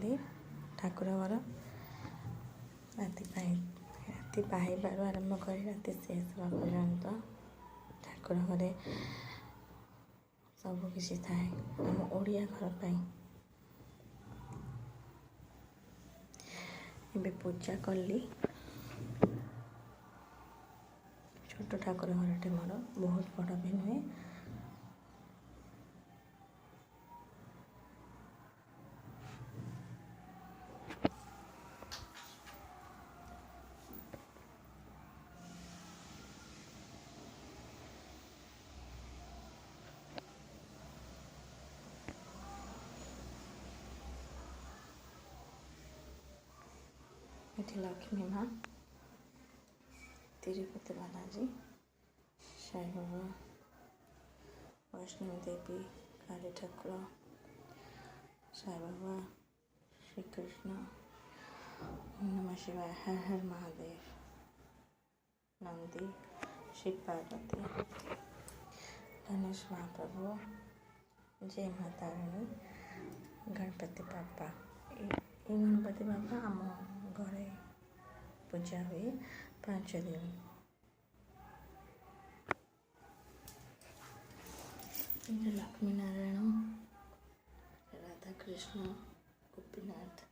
ମନ୍ଦିର ଠାକୁର ଘର ରାତି ପାହିବାରୁ ଆରମ୍ଭ କରି ରାତି ଶେଷ ହେବା ପର୍ଯ୍ୟନ୍ତ ଠାକୁର ଘରେ ସବୁକିଛି ଥାଏ ଆମ ଓଡ଼ିଆ ଘର ପାଇଁ। ଏବେ ପୂଜା କଲି। ଛୋଟ ଠାକୁର ଘରଟେ ମୋର, ବହୁତ ବଡ଼ ବି ନୁହେଁ। ଏଠି ଲକ୍ଷ୍ମୀ ମା, ତିରୁପତି ବାଲାଜୀ, ସାଇ ବାବା, ବୈଷ୍ଣବୀ ଦେବୀ, କାଳୀ ଠାକୁର, ସାଇ ବାବା, ଶ୍ରୀକୃଷ୍ଣ, ଓମ୍ ନମଃ शिवाय, हर हर महादेव, नंदी, शिव पार्वती, गणेश महाप्रभु, जय माता रानी, गणपति बाप्पा। ये गणपति बाप्पा आम घरे पूजा हुए 5 दिन। लक्ष्मी नारायण, राधा कृष्ण, गोपीनाथ,